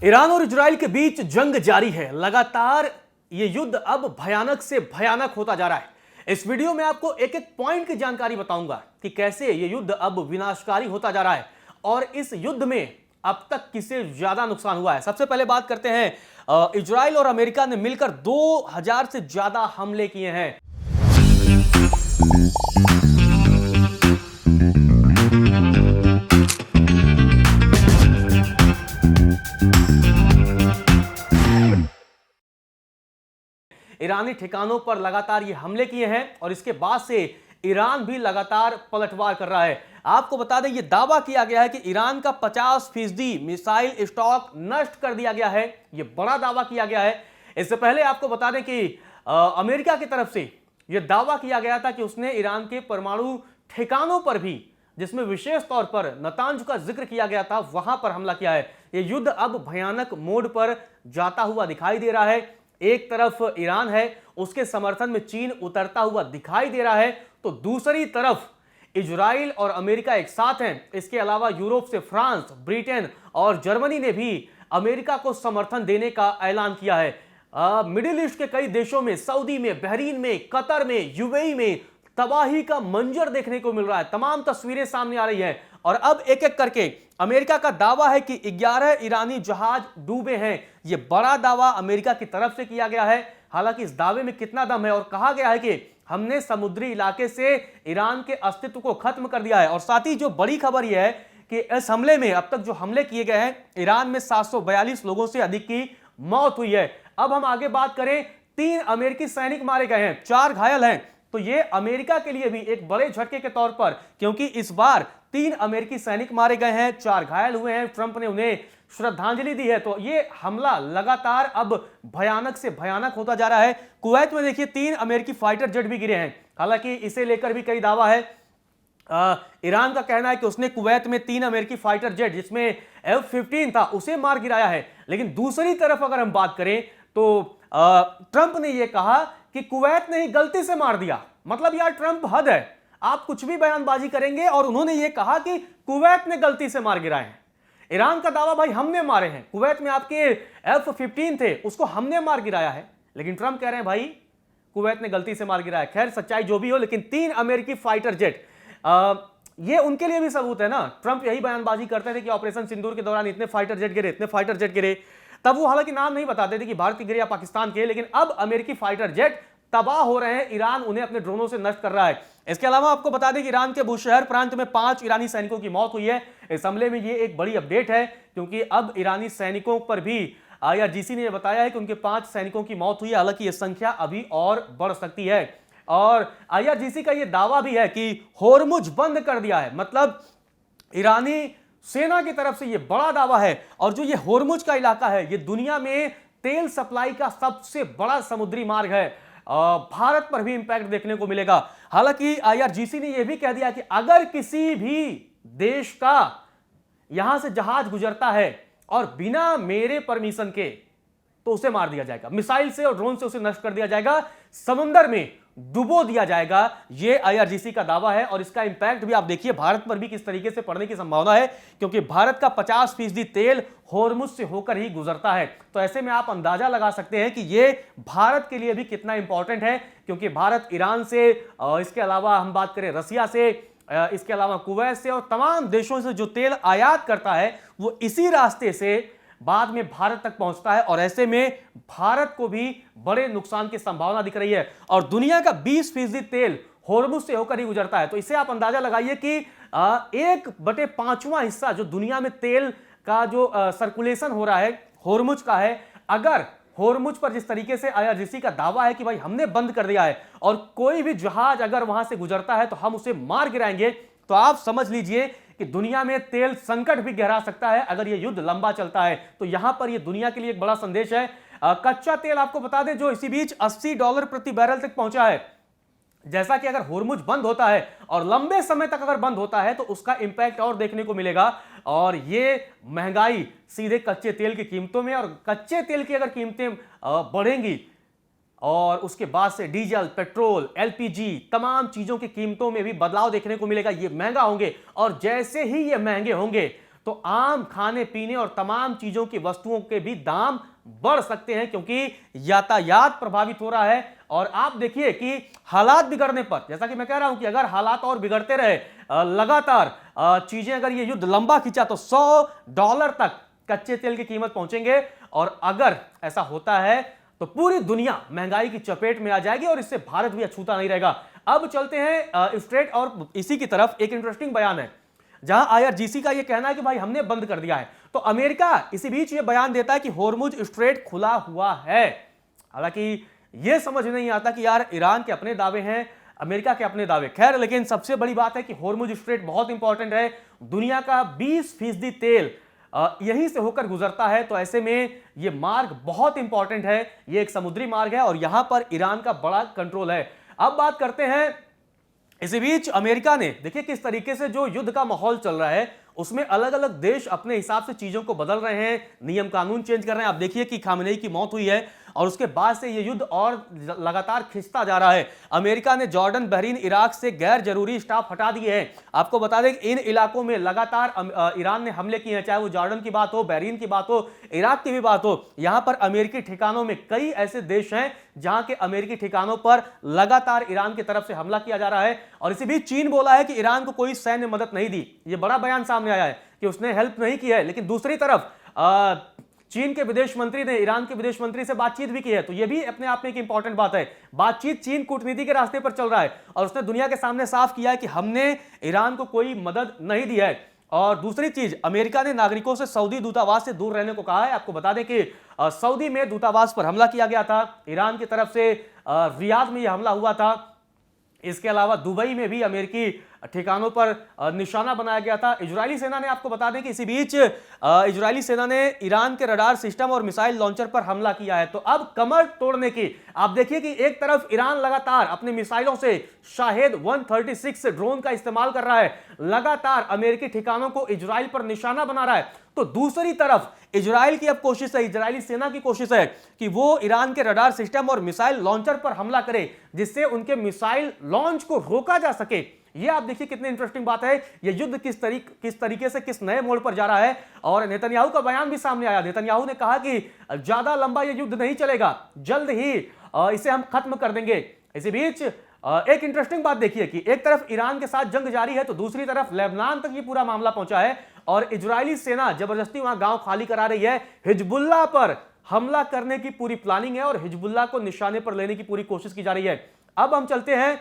Iran और Israel के बीच जंग जारी है। लगातार ये युद्ध अब भयानक से भयानक होता जा रहा है। इस वीडियो में आपको एक एक पॉइंट की जानकारी बताऊंगा कि कैसे ये युद्ध अब विनाशकारी होता जा रहा है और इस युद्ध में अब तक किसे ज्यादा नुकसान हुआ है। सबसे पहले बात करते हैं, इजराइल और अमेरिका ने मिलकर 2000 से ज्यादा हमले किए हैं। ईरानी ठिकानों पर लगातार ये हमले किए हैं और इसके बाद से ईरान भी लगातार पलटवार कर रहा है। आपको बता दें, ये दावा किया गया है कि ईरान का 50% मिसाइल स्टॉक नष्ट कर दिया गया है। ये बड़ा दावा किया गया है। इससे पहले आपको बता दें कि अमेरिका की तरफ से यह दावा किया गया था कि उसने ईरान के परमाणु ठिकानों पर भी, जिसमें विशेष तौर पर नतांज का जिक्र किया गया था, वहां पर हमला किया है। यह युद्ध अब भयानक मोड पर जाता हुआ दिखाई दे रहा है। एक तरफ ईरान है, उसके समर्थन में चीन उतरता हुआ दिखाई दे रहा है, तो दूसरी तरफ इजराइल और अमेरिका एक साथ हैं। इसके अलावा यूरोप से फ्रांस, ब्रिटेन और जर्मनी ने भी अमेरिका को समर्थन देने का ऐलान किया है। मिडिल ईस्ट के कई देशों में, सऊदी में, बहरीन में, कतर में, यूएई में तबाही का मंजर देखने को मिल रहा है। तमाम तस्वीरें सामने आ रही हैं और अब एक एक करके अमेरिका का दावा है कि 11 ईरानी जहाज डूबे हैं। यह बड़ा दावा अमेरिका की तरफ से किया गया है। हालांकि इस दावे में कितना दम है, और कहा गया है कि हमने समुद्री इलाके से ईरान के अस्तित्व को खत्म कर दिया है। और साथ ही जो बड़ी खबर यह है कि इस हमले में, अब तक जो हमले किए गए हैं, ईरान में 742 लोगों से अधिक की मौत हुई है। अब हम आगे बात करें, 3 अमेरिकी सैनिक मारे गए हैं, 4 घायल हैं। तो यह अमेरिका के लिए भी एक बड़े झटके के तौर पर, क्योंकि इस बार 3 अमेरिकी सैनिक मारे गए हैं, 4 घायल हुए हैं। ट्रंप ने उन्हें श्रद्धांजलि दी है। तो यह हमला लगातार अब भयानक से भयानक होता जा रहा है। कुवैत में देखिए 3 अमेरिकी फाइटर जेट भी गिरे हैं। हालांकि इसे लेकर भी कई दावा है। ईरान का कहना है कि उसने कुवैत में 3 अमेरिकी फाइटर जेट, जिसमें F-15 था, उसे मार गिराया है। लेकिन दूसरी तरफ अगर हम बात करें तो ट्रंप ने यह कहा कि कुवैत ने ही गलती से मार दिया। मतलब यार ट्रंप हद है, आप कुछ भी बयानबाजी करेंगे। और उन्होंने यह कहा कि कुवैत ने गलती से मार गिराए हैं। ईरान का दावा, भाई हमने मारे हैं, कुवैत में आपके F-15 थे, उसको हमने मार गिराया है। लेकिन ट्रंप कह रहे हैं भाई कुवैत ने गलती से मार गिराया। खैर सच्चाई जो भी हो, लेकिन 3 अमेरिकी फाइटर जेट, ये उनके लिए भी सबूत है ना। ट्रंप यही बयानबाजी करते थे कि ऑपरेशन सिंदूर के दौरान इतने फाइटर जेट गिरे, इतने फाइटर जेट गिरे। तब वो हालांकि नाम नहीं बताते थे कि भारत के गिरे या पाकिस्तान के, लेकिन अब अमेरिकी फाइटर जेट तबाह हो रहे हैं। ईरान उन्हें अपने ड्रोनों से नष्ट कर रहा है। इसके अलावा आपको बता दें कि ईरान के बुशहर प्रांत में 5 ईरानी सैनिकों की मौत हुई है। इस हमले में ये एक बड़ी अपडेट है, क्योंकि अब ईरानी सैनिकों पर भी IRGC ने यह बताया है कि उनके 5 सैनिकों की मौत हुई है। हालांकि यह संख्या अभी और बढ़ सकती है। और IRGC का यह दावा भी है कि होर्मुज बंद कर दिया है। मतलब ईरानी सेना की तरफ से यह बड़ा दावा है। और जो ये होर्मुज का इलाका है, यह दुनिया में तेल सप्लाई का सबसे बड़ा समुद्री मार्ग है। भारत पर भी इंपैक्ट देखने को मिलेगा। हालांकि IRGC ने यह भी कह दिया कि अगर किसी भी देश का यहां से जहाज गुजरता है और बिना मेरे परमिशन के, तो उसे मार दिया जाएगा। मिसाइल से और ड्रोन से उसे नष्ट कर दिया जाएगा, समुद्र में डुबो दिया जाएगा। यह IRGC का दावा है। और इसका इंपैक्ट भी आप देखिए भारत पर भी किस तरीके से पड़ने की संभावना है, क्योंकि भारत का 50% तेल होर्मुज से होकर ही गुजरता है। तो ऐसे में आप अंदाजा लगा सकते हैं कि यह भारत के लिए भी कितना इंपॉर्टेंट है, क्योंकि भारत ईरान से, इसके अलावा हम बात करें रसिया से, इसके अलावा कुवैत से और तमाम देशों से जो तेल आयात करता है, वो इसी रास्ते से बाद में भारत तक पहुंचता है। और ऐसे में भारत को भी बड़े नुकसान की संभावना दिख रही है। और दुनिया का 20% तेल होर्मुज से होकर ही गुजरता है। तो इसे आप अंदाजा लगाइए कि 1/5वां हिस्सा जो दुनिया में तेल का जो सर्कुलेशन हो रहा है, होर्मुज का है। अगर होर्मुज पर जिस तरीके से IRGC का दावा है कि भाई हमने बंद कर दिया है और कोई भी जहाज अगर वहां से गुजरता है तो हम उसे मार गिराएंगे, तो आप समझ लीजिए कि दुनिया में तेल संकट भी गहरा सकता है अगर यह युद्ध लंबा चलता है। तो यहां पर यह दुनिया के लिए एक बड़ा संदेश है। कच्चा तेल आपको बता दें, जो इसी बीच $80 प्रति बैरल तक पहुंचा है। जैसा कि अगर होर्मुज बंद होता है और लंबे समय तक अगर बंद होता है, तो उसका इंपैक्ट और देखने को मिलेगा। और ये महंगाई सीधे कच्चे तेल की कीमतों में, और कच्चे तेल की अगर कीमतें बढ़ेंगी और उसके बाद से डीजल, पेट्रोल, LPG, तमाम चीजों की कीमतों में भी बदलाव देखने को मिलेगा। ये महंगा होंगे, और जैसे ही ये महंगे होंगे, तो आम खाने पीने और तमाम चीजों की वस्तुओं के भी दाम बढ़ सकते हैं, क्योंकि यातायात प्रभावित हो रहा है। और आप देखिए कि हालात बिगड़ने पर, जैसा कि मैं कह रहा हूं कि अगर हालात और बिगड़ते रहे, लगातार चीजें, अगर ये युद्ध लंबा खिंचा तो $100 तक कच्चे तेल की कीमत पहुंचेंगे। और अगर ऐसा होता है तो पूरी दुनिया महंगाई की चपेट में आ जाएगी और इससे भारत भी अछूता नहीं रहेगा। अब चलते हैं स्ट्रेट, और इसी की तरफ एक इंटरेस्टिंग बयान है जहां आईआरजीसी का यह कहना है कि भाई हमने बंद कर दिया है, तो अमेरिका इसी बीच यह बयान देता है कि होर्मुज स्ट्रेट खुला हुआ है। हालांकि यह समझ नहीं आता कि यार ईरान के अपने दावे हैं, अमेरिका के अपने दावे, खैर, लेकिन सबसे बड़ी बात है कि होर्मुज स्ट्रेट बहुत इंपॉर्टेंट है। दुनिया का 20% तेल यहीं से होकर गुजरता है, तो ऐसे में यह मार्ग बहुत इंपॉर्टेंट है। यह एक समुद्री मार्ग है और यहां पर ईरान का बड़ा कंट्रोल है। अब बात करते हैं, इसी बीच अमेरिका ने, देखिए किस तरीके से जो युद्ध का माहौल चल रहा है उसमें अलग अलग देश अपने हिसाब से चीजों को बदल रहे हैं, नियम कानून चेंज कर रहे हैं। आप देखिए कि खामेनेई की मौत हुई है और उसके बाद से यह युद्ध और लगातार खिंचता जा रहा है। अमेरिका ने जॉर्डन, बहरीन, इराक से गैर जरूरी स्टाफ हटा दिए हैं। आपको बता दें कि इन इलाकों में लगातार ईरान ने हमले किए हैं, चाहे वो जॉर्डन की बात हो, बहरीन की बात हो, इराक की भी बात हो। यहां पर अमेरिकी ठिकानों में कई ऐसे देश हैं जहां के अमेरिकी ठिकानों पर लगातार ईरान की तरफ से हमला किया जा रहा है। और इसी बीच चीन बोला है कि ईरान को कोई सैन्य मदद नहीं दी। यह बड़ा बयान सामने आया है कि उसने हेल्प नहीं की है। लेकिन दूसरी तरफ चीन के विदेश मंत्री ने ईरान के विदेश मंत्री से बातचीत भी की है, तो यह भी अपने आप में एक इंपॉर्टेंट बात है। बातचीत चीन कूटनीति के रास्ते पर चल रहा है और उसने दुनिया के सामने साफ किया है कि हमने ईरान को कोई मदद नहीं दी है। और दूसरी चीज, अमेरिका ने नागरिकों से सऊदी दूतावास से दूर रहने को कहा है। आपको बता दें कि सऊदी में दूतावास पर हमला किया गया था, ईरान की तरफ से रियाद में यह हमला हुआ था। इसके अलावा दुबई में भी अमेरिकी ठिकानों पर निशाना बनाया गया था। इजरायली सेना ने, आपको बता दें कि इसी बीच इजरायली सेना ने ईरान के रडार सिस्टम और मिसाइल लॉन्चर पर हमला किया है। तो अब कमर तोड़ने की, आप देखिए कि एक तरफ ईरान लगातार अपने मिसाइलों से शाहेद 136 ड्रोन का इस्तेमाल कर रहा है, लगातार अमेरिकी ठिकानों को इजराइल पर निशाना बना रहा है, तो दूसरी तरफ इजराइल की अब कोशिश है, इजरायली सेना की कोशिश है कि वो ईरान के रडार सिस्टम और मिसाइल लॉन्चर पर हमला करे, जिससे उनके मिसाइल लॉन्च को रोका जा सके। ये आप देखिए कितनी इंटरेस्टिंग बात है। ये युद्ध किस तरीके से किस नए मोड़ पर जा रहा है। और नेतन्याहू का बयान भी सामने आया। नेतन्याहू ने कहा कि ज्यादा लंबा ये युद्ध नहीं चलेगा, जल्द ही इसे हम खत्म कर देंगे। इसी बीच एक इंटरेस्टिंग बात देखिए कि एक तरफ ईरान के साथ जंग जारी है, तो दूसरी तरफ लेबनान तक ये पूरा मामला पहुंचा है और इजरायली सेना जबरदस्ती वहां गांव खाली करा रही है। हिजबुल्लाह पर हमला करने की पूरी प्लानिंग है और हिजबुल्लाह को निशाने पर लेने की पूरी कोशिश की जा रही है। अब हम चलते हैं,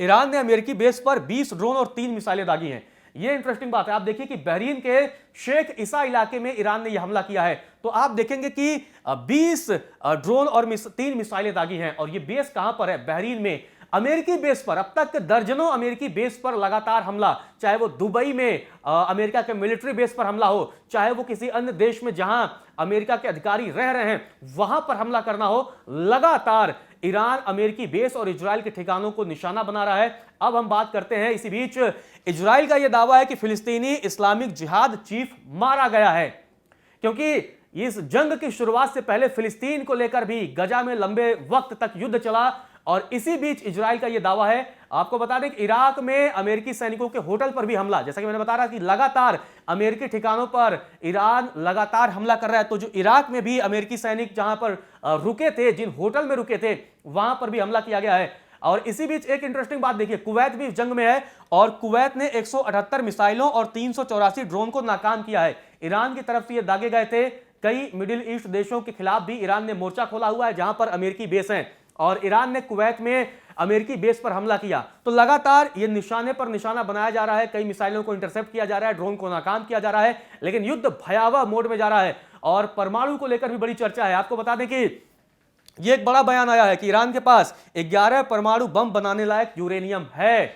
ईरान ने अमेरिकी बेस पर 20 ड्रोन और 3 मिसाइलें दागी हैं। यह इंटरेस्टिंग बात है। आप देखिए कि बहरीन के शेख ईसा इलाके में ईरान ने यह हमला किया है, तो आप देखेंगे कि 20 ड्रोन और 3 मिसाइलें दागी हैं। और यह बेस कहां पर है? बहरीन में, अमेरिकी बेस पर। अब तक दर्जनों अमेरिकी बेस पर लगातार हमला, चाहे वो दुबई में अमेरिका के मिलिट्री बेस पर हमला हो, चाहे वो किसी अन्य देश में जहां अमेरिका के अधिकारी रह रहे हैं वहां पर हमला करना हो, लगातार ईरान अमेरिकी बेस और इजराइल के ठिकानों को निशाना बना रहा है। अब हम बात करते हैं, इसी बीच इजराइल का यह दावा है कि फिलिस्तीनी इस्लामिक जिहाद चीफ मारा गया है, क्योंकि इस जंग की शुरुआत से पहले फिलिस्तीन को लेकर भी गजा में लंबे वक्त तक युद्ध चला। और इसी बीच इजराइल का यह दावा है। आपको बता दें कि इराक में अमेरिकी सैनिकों के होटल पर भी हमला, जैसा कि मैंने बता रहा कि लगातार अमेरिकी ठिकानों पर ईरान लगातार हमला कर रहा है। तो जो इराक में भी अमेरिकी सैनिक जहां पर रुके थे, जिन होटल में रुके थे, वहां पर भी हमला किया गया है। और इसी बीच एक इंटरेस्टिंग बात देखिए, कुवैत भी इस जंग में है और कुवैत ने 178 मिसाइलों और 384 ड्रोन को नाकाम किया है। ईरान की तरफ से ये दागे गए थे। कई मिडिल ईस्ट देशों के खिलाफ भी ईरान ने मोर्चा खोला हुआ है जहां पर अमेरिकी बेस हैं, और ईरान ने कुवैत में अमेरिकी बेस पर हमला किया। तो लगातार ये निशाने पर निशाना बनाया जा रहा है, कई मिसाइलों को इंटरसेप्ट किया जा रहा है, ड्रोन को नाकाम किया जा रहा है, लेकिन युद्ध भयावह मोड में जा रहा है। और परमाणु को लेकर भी बड़ी चर्चा है। आपको बता दें कि ये एक बड़ा बयान आया है कि ईरान के पास 11 परमाणु बम बनाने लायक यूरेनियम है।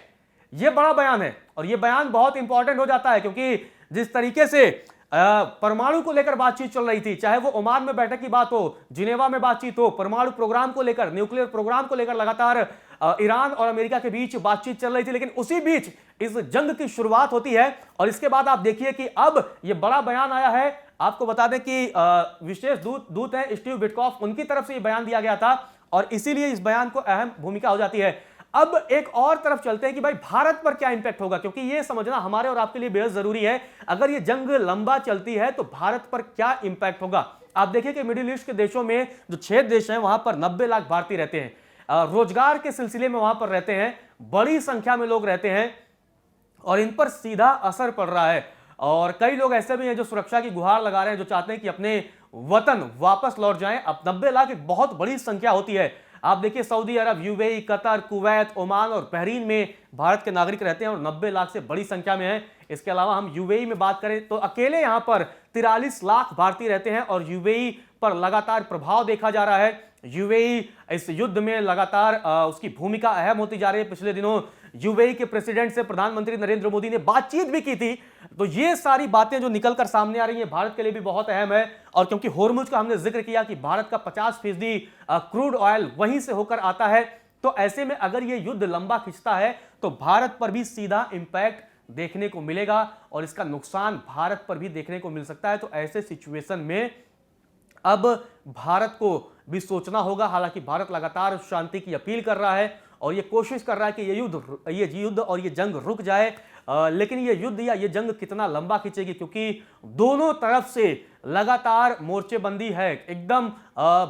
यह बड़ा बयान है और यह बयान बहुत इंपॉर्टेंट हो जाता है, क्योंकि जिस तरीके से परमाणु को लेकर बातचीत चल रही थी, चाहे वो ओमान में बैठक की बात हो, जिनेवा में बातचीत हो, परमाणु प्रोग्राम को लेकर, न्यूक्लियर प्रोग्राम को लेकर लगातार ईरान और अमेरिका के बीच बातचीत चल रही थी। लेकिन उसी बीच इस जंग की शुरुआत होती है और इसके बाद आप देखिए कि अब यह बड़ा बयान आया है। आपको बता दें कि विशेष दूत हैं स्टीव विटकॉफ, उनकी तरफ से यह बयान दिया गया था और इसीलिए इस बयान को अहम भूमिका हो जाती है। अब एक और तरफ चलते हैं कि भाई भारत पर क्या इंपैक्ट होगा, क्योंकि यह समझना हमारे और आपके लिए बेहद जरूरी है। अगर यह जंग लंबा चलती है तो भारत पर क्या इंपैक्ट होगा। आप देखिए कि मिडिल ईस्ट के देशों में जो 6 देश हैं वहां पर 90 लाख भारतीय रहते हैं। रोजगार के सिलसिले में वहां पर रहते हैं, बड़ी संख्या में लोग रहते हैं और इन पर सीधा असर पड़ रहा है। और कई लोग ऐसे भी हैं जो सुरक्षा की गुहार लगा रहे हैं, जो चाहते हैं कि अपने वतन वापस लौट जाएं। अब 90 लाख एक बहुत बड़ी संख्या होती है। आप देखिए सऊदी अरब, यूएई, कतर, कुवैत, ओमान और बहरीन में भारत के नागरिक रहते हैं और 90 लाख से बड़ी संख्या में है। इसके अलावा हम यूएई में बात करें तो अकेले यहां पर 43 लाख भारतीय रहते हैं और यूएई पर लगातार प्रभाव देखा जा रहा है। यूएई इस युद्ध में लगातार उसकी भूमिका अहम होती जा रही है। पिछले दिनों यूएई के प्रेसिडेंट से प्रधानमंत्री नरेंद्र मोदी ने बातचीत भी की थी। तो ये सारी बातें जो निकलकर सामने आ रही हैं भारत के लिए भी बहुत अहम है। और क्योंकि होर्मुज का हमने जिक्र किया कि भारत का 50% क्रूड ऑयल वहीं से होकर आता है, तो ऐसे में अगर ये युद्ध लंबा खिंचता है तो भारत पर भी सीधा इंपैक्ट देखने को मिलेगा और इसका नुकसान भारत पर भी देखने को मिल सकता है। तो ऐसे सिचुएशन में अब भारत को भी सोचना होगा। हालांकि भारत लगातार शांति की अपील कर रहा है और ये कोशिश कर रहा है कि ये युद्ध और ये जंग रुक जाए, लेकिन ये युद्ध या ये जंग कितना लंबा खींचेगी, क्योंकि दोनों तरफ से लगातार मोर्चेबंदी है। एकदम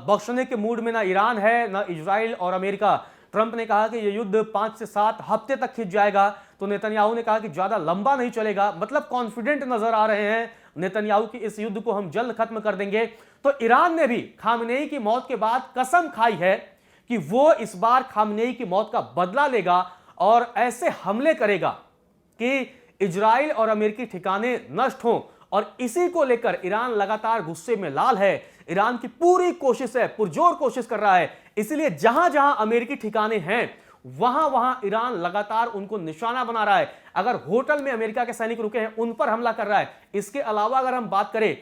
बख्शने के मूड में ना ईरान है ना इजराइल और अमेरिका। ट्रंप ने कहा कि ये युद्ध 5 से 7 हफ्ते तक खिंच जाएगा, तो नेतन्याहू ने कहा कि ज्यादा लंबा नहीं चलेगा। मतलब कॉन्फिडेंट नजर आ रहे हैं नेतन्याहू कि इस युद्ध को हम जल्द खत्म कर देंगे। तो ईरान ने भी खामनेई की मौत के बाद कसम खाई है कि वो इस बार खामनेई की मौत का बदला लेगा और ऐसे हमले करेगा कि इजराइल और अमेरिकी ठिकाने नष्ट हों। और इसी को लेकर ईरान लगातार गुस्से में लाल है। ईरान की पूरी कोशिश है, पुरजोर कोशिश कर रहा है। इसलिए जहां जहां अमेरिकी ठिकाने हैं वहां वहां ईरान लगातार उनको निशाना बना रहा है। अगर होटल में अमेरिका के सैनिक रुके हैं उन पर हमला कर रहा है। इसके अलावा अगर हम बात करें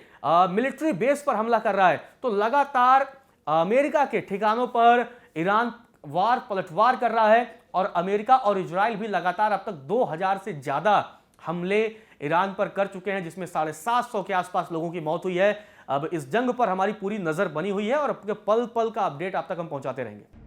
मिलिट्री बेस पर हमला कर रहा है, तो लगातार अमेरिका के ठिकानों पर ईरान पलटवार कर रहा है। और अमेरिका और इजराइल भी लगातार अब तक 2000 से ज्यादा हमले ईरान पर कर चुके हैं, जिसमें 750 के आसपास लोगों की मौत हुई है। अब इस जंग पर हमारी पूरी नजर बनी हुई है और पल पल का अपडेट आप तक हम पहुंचाते रहेंगे।